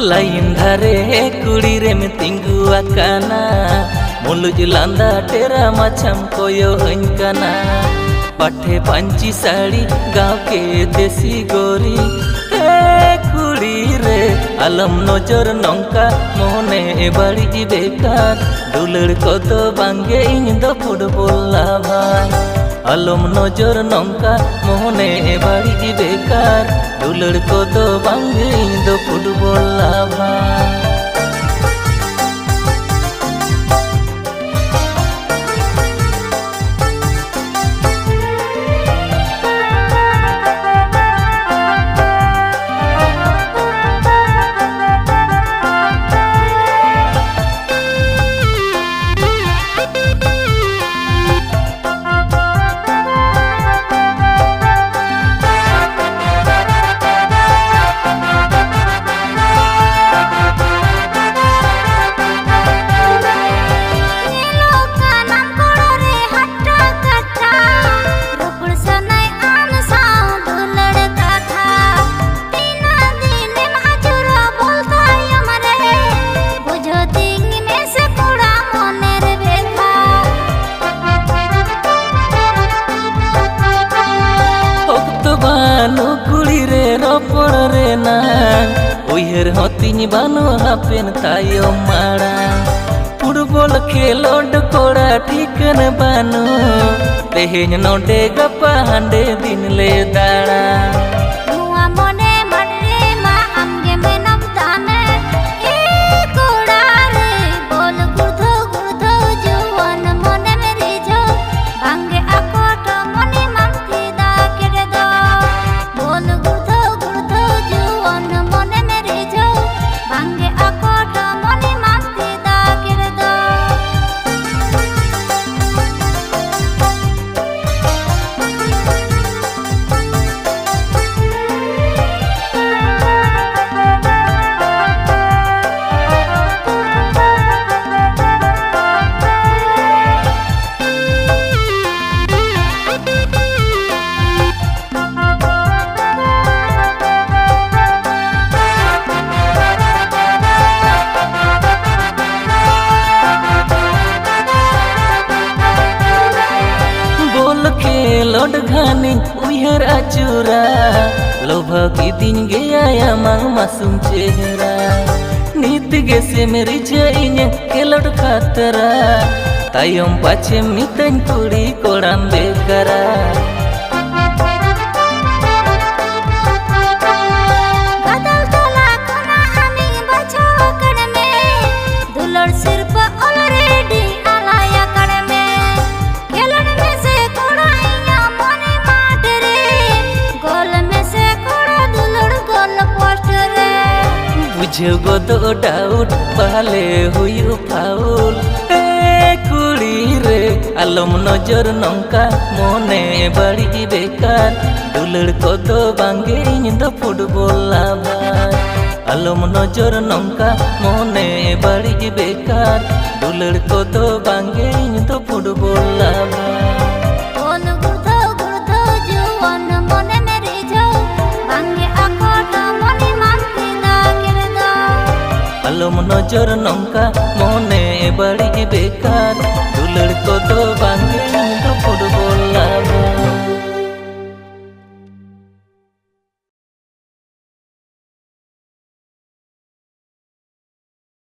line धारे कुड़ी रे में तिंगु आकाना मुलुज लांदा तेरा मछम कोयो हंकना पाठे पांची साड़ी गाँव के देसी गोरी कुड़ी रे आलम नजर नौका मोने बाड़ी बेकार दुलड़ को तो बांगे इन दो फुटबॉल लाभार आलम नजर नौका मोने बाड़ी बेकार दुलड़ को तो बांगे इन दो फुटबॉल लाभार कुड़ी रे रोपड़ रे ना उहर होतिनी बानो हापेन तायो माड़ा फुटबॉल खेलोड कोड़ा ठीकन बानो तेहेन नोडे गपा हांडे दिन ले दाड़ा लोड घानी उहर अचूरा लोभा की दिन गया मांग मासूम चेहरा नीत गे से मेरी जाइने केलोड खातरा तायम पाछे मितन कुड़ी कोड़ाम बेकरा बुझो तो डाउट पहले हुई फाउल कुड़ी रे आलम नजर नौका मोने बाड़ी बेकार दुलड़ को तो बांगे इन दो फुटबॉल लाभार आलम नजर नौका मोने बाड़ी बेकार दुलड़ को तो बांगे इन दो फुटबॉल लाभार आलम नजर नौका मोने बाड़ी बेकार दुलड़ को तो